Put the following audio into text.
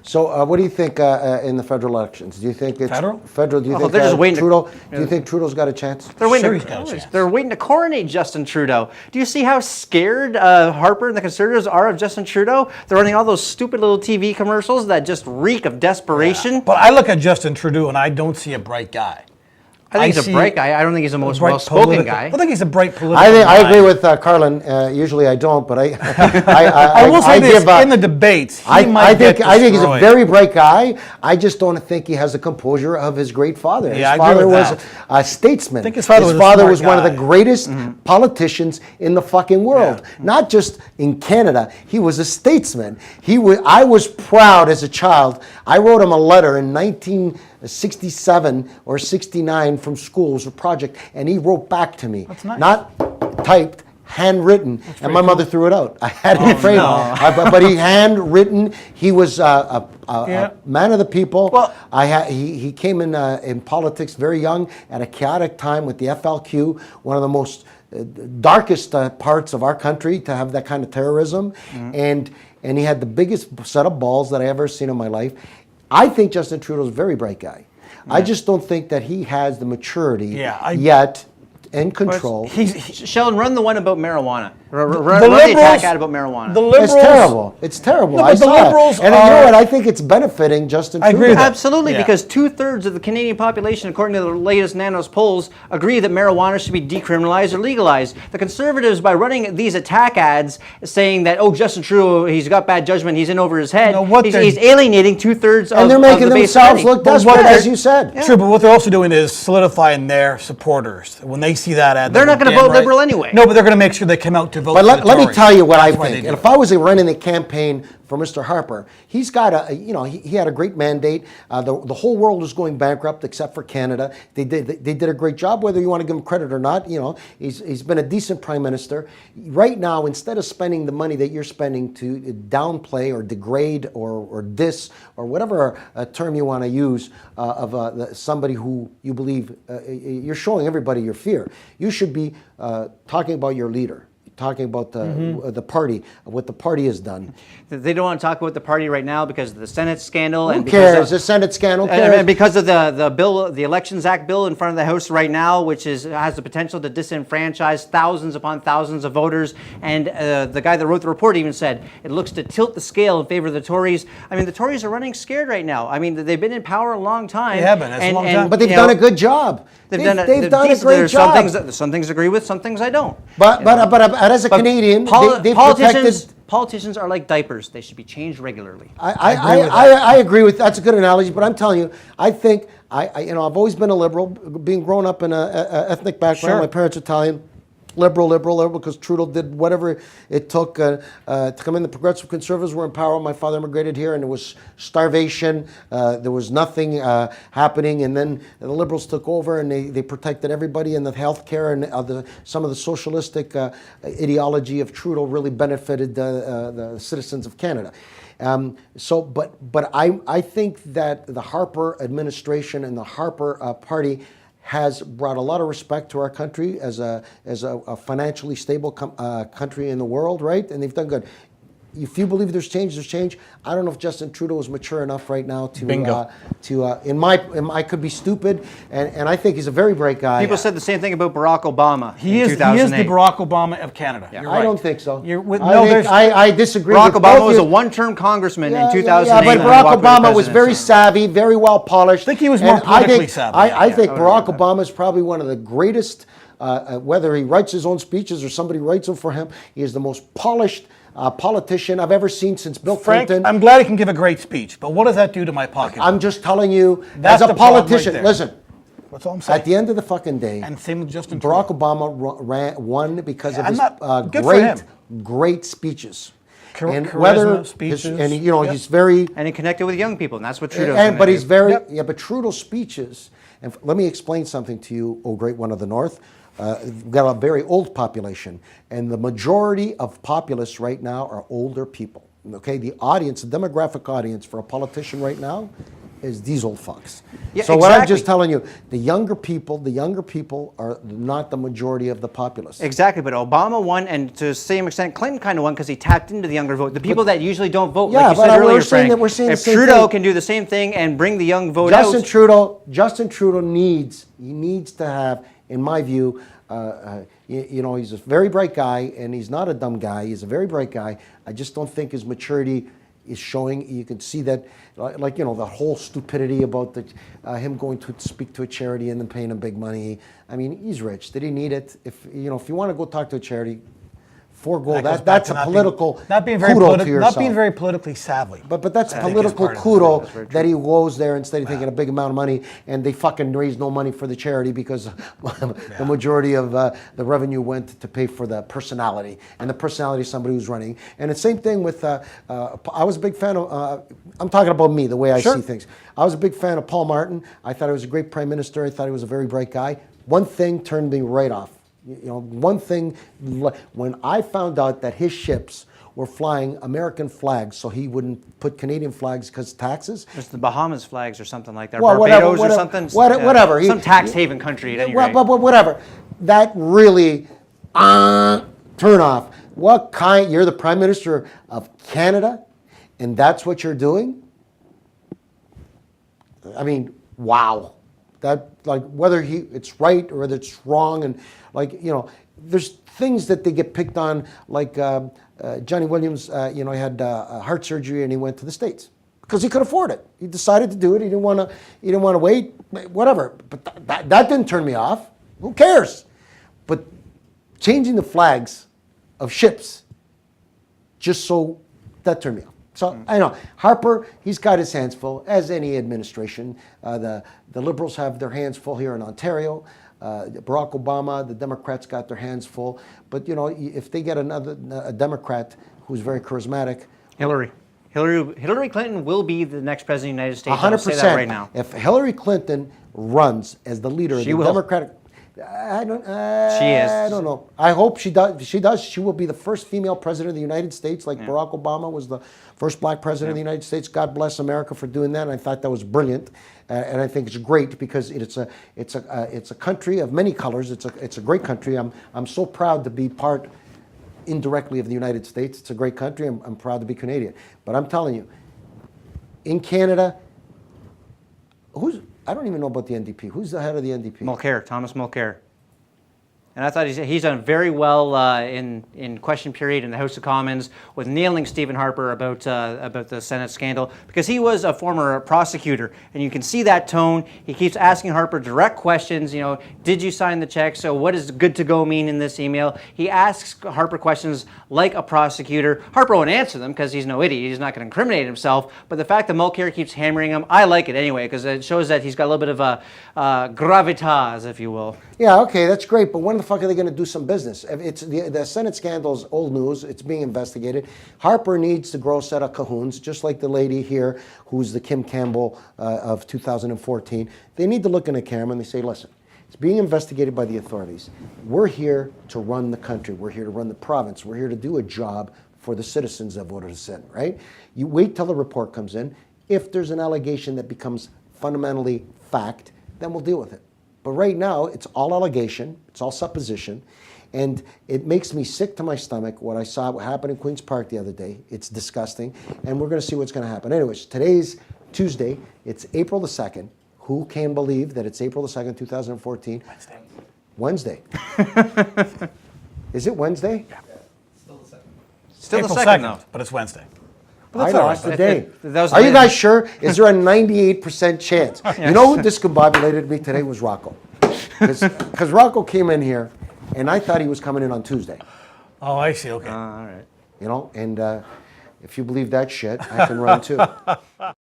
So, what do you think in the federal elections? Do you think it's Federal? Federal? Do you think they're just waiting Trudeau? Do you think Trudeau's got a chance? They're waiting, He's got a chance. they're waiting to coronate Justin Trudeau. Do you see how scared Harper and the Conservatives are of Justin Trudeau? They're running all those stupid little TV commercials that just reek of desperation. But I look at Justin Trudeau and I don't see a bright guy. I think he's a bright guy. I don't think he's the most bright well-spoken guy. I think he's a bright political I guy. agree with Carlin. Usually I don't, but I will say this, in the debates, I think he's a destroyed. very bright guy. I just don't think he has the composure of his great father. Yeah, His I agree father with was that. a statesman. I think his father was a smart was one of the guy. greatest politicians in the fucking world. Yeah. Not just in Canada. He was a statesman. I was proud as a child. I wrote him a letter in 1967 or 69 from school. It was a project, and he wrote back to me. That's nice. Not typed, handwritten, and my mother threw it out. I had it framed, but he handwritten. He was a man of the people. Well, he came in politics very young at a chaotic time with the FLQ, one of the most darkest parts of our country to have that kind of terrorism, and he had the biggest set of balls that I ever seen in my life. I think Justin Trudeau's a very bright guy. I just don't think that he has the maturity yet and control. Sheldon, run the one about marijuana. Run The the attack liberals- ad about marijuana. The liberals, It's terrible. It's terrible. No, I but the saw it. liberals And you know are- what? I think it's benefiting Justin Trudeau. agree with that. Absolutely, Yeah. because 2/3 of the Canadian population, according to the latest Nanos polls, agree that marijuana should be decriminalized or legalized. The Conservatives, by running these attack ads saying that, oh, Justin Trudeau, he's got bad judgment, he's in over his head, No, what they're- he's alienating 2/3 of And they're making the base themselves party. look desperate, as you said. True, but what they're also doing is solidifying their supporters. When they see that ad, They're not gonna damn vote Liberal anyway. No, but they're going to make sure they come out to vote But for the let me Tories. tell you what I That's why think. they And do if I was running a campaign for Mr. Harper, he's got he had a great mandate. The whole world is going bankrupt except for Canada. They did a great job, whether you want to give him credit or not. He's been a decent prime minister. Right now, instead of spending the money that you're spending to downplay or degrade or diss or whatever term you want to use of somebody who you believe you're showing everybody your fear. You should be talking about your leader. Talking about the party, what the party has done. They don't want to talk about the party right now because of the Senate scandal. Who and because cares? The Senate scandal And cares. because of the bill, the Elections Act bill in front of the House right now, which has the potential to disenfranchise thousands upon thousands of voters. And the guy that wrote the report even said it looks to tilt the scale in favor of the Tories. I mean, the Tories are running scared right now. I mean, they've been in power a long time. They have been. It's a long time. But they've done a good job. They've done a great job. Some things I agree with, some things I don't. But as a Canadian, they've protected. Politicians are like diapers; they should be changed regularly. I agree with that's a good analogy. But I'm telling you, I think I've always been a liberal, being grown up in a ethnic background. Sure. My parents are Italian. Liberal, because Trudeau did whatever it took to come in. The Progressive Conservatives were in power. My father immigrated here, and there was starvation. There was nothing happening, and then the Liberals took over, and they protected everybody, and the health care and some of the socialistic ideology of Trudeau really benefited the citizens of Canada. But I think that the Harper administration and the Harper party has brought a lot of respect to our country as a financially stable country in the world, right? And they've done good. If you believe there's change, there's change. I don't know if Justin Trudeau is mature enough right now I could be stupid, and I think he's a very bright guy. People said the same thing about Barack Obama. He in is 2008. the Barack Obama of Canada. Yeah. You're right. I don't think so. I disagree. Barack with Obama both was you. a one-term congressman in Yeah, 2008. but when he Barack walked away Obama the was very presidency. savvy, very well polished. I think he was And more politically savvy. I think I would Barack agree with Obama is probably one of the greatest, whether he writes his own speeches or somebody writes them for him, he is the most polished politician I've ever seen since Bill Frank, Clinton. I'm glad he can give a great speech, but what does that do to my pocket? I'm just telling you, That's as the a problem politician, right there. listen, That's all I'm saying. at the end of the fucking day, And same with Justin Barack Trudeau. Obama won because of I'm his not- good for him. great speeches. Charisma, speeches. He's very... And he connected with young people, and that's what Trudeau's But gonna he's do. very but Trudeau's speeches. And let me explain something to you, oh great one of the North. We've got a very old population, and the majority of populists right now are older people. Okay, the audience, the demographic audience for a politician right now as these old fucks. Yeah, So what I'm exactly. just telling you, the younger people are not the majority of the populace. Exactly, but Obama won, and to the same extent, Clinton kind of won because he tapped into the younger vote. The people that usually don't vote, Yeah, like you but said we're earlier, saying Frank. that we're saying the If same Trudeau thing. can do the same thing and bring the young vote Justin out, Trudeau needs to have, in my view, he's a very bright guy, and he's not a dumb guy. He's a very bright guy. I just don't think his maturity is showing. You can see that, the whole stupidity about him going to speak to a charity and then paying him big money. I mean, he's rich. Did he need it? If you want to go talk to a charity, forego That goes back that's to a not political being, not being very kudo politi- to yourself. not being very politically savvy. But that's I think is political part of it. kudo That's very true. that he goes there instead of taking a big amount of money, and they fucking raise no money for the charity because the majority of the revenue went to pay for the personality, and the personality is somebody who's running. And the same thing with, I was a big fan of, I'm talking about me, the way I see things. I was a big fan of Paul Martin. I thought he was a great prime minister. I thought he was a very bright guy. One thing turned me right off. One thing, when I found out that his ships were flying American flags, so he wouldn't put Canadian flags because taxes. there's the Bahamas flags or something like that, Well, Barbados whatever, or something. whatever. Some tax haven country at any rate. But whatever. That really turn off. What kind? You're the Prime Minister of Canada, and that's what you're doing? I mean, wow. That, whether it's right or whether it's wrong, and there's things that they get picked on, like Johnny Williams. He had heart surgery and he went to the States because he could afford it. He decided to do it. He didn't want to wait. Whatever. But that didn't turn me off. Who cares? But changing the flags of ships, that turned me off. So I know Harper, he's got his hands full, as any administration. The Liberals have their hands full here in Ontario. Barack Obama, the Democrats got their hands full. But if they get a Democrat who's very charismatic, Hillary Clinton will be the next president of the United States. 100%. I'll say that right now. If Hillary Clinton runs as the leader of the will. Democratic, She is. I don't know. I hope she does. She does. She will be the first female president of the United States, like Barack Obama was the first black president of the United States. God bless America for doing that. And I thought that was brilliant, and I think it's great because it's a country of many colors. It's a great country. I'm so proud to be part indirectly of the United States. It's a great country. I'm proud to be Canadian. But I'm telling you, in Canada, I don't even know about the NDP. Who's the head of the NDP? Mulcair, Thomas Mulcair. And I thought he's done very well in question period in the House of Commons with nailing Stephen Harper about the Senate scandal, because he was a former prosecutor, and you can see that tone. He keeps asking Harper direct questions. Did you sign the check? So what does good to go mean in this email? He asks Harper questions like a prosecutor. Harper won't answer them because he's no idiot. He's not going to incriminate himself. But the fact that Mulcair keeps hammering him, I like it anyway, because it shows that he's got a little bit of a gravitas, if you will. Yeah, okay, that's great, but when the fuck are they going to do some business? It's the Senate scandal is old news. It's being investigated. Harper needs to grow a set of cajoons, just like the lady here, who's the Kim Campbell of 2014. They need to look in the camera and they say, listen, it's being investigated by the authorities. We're here to run the country. We're here to run the province. We're here to do a job for the citizens that voted us in, right? You wait till the report comes in. If there's an allegation that becomes fundamentally fact, then we'll deal with it. But right now, it's all allegation, it's all supposition, and it makes me sick to my stomach what I saw happen in Queen's Park the other day. It's disgusting, and we're going to see what's going to happen. Anyways, today's Tuesday, it's April the 2nd. Who can believe that it's April the 2nd, 2014? Wednesday. Is it Wednesday? Yeah. Still April the second, though. but it's Wednesday. I know, it's the day. Those Are you are- guys sure? Is there a 98% chance? You know who discombobulated me today was Rocco. Because Rocco came in here, and I thought he was coming in on Tuesday. Oh, I see. Okay. All right. And if you believe that shit, I can run too.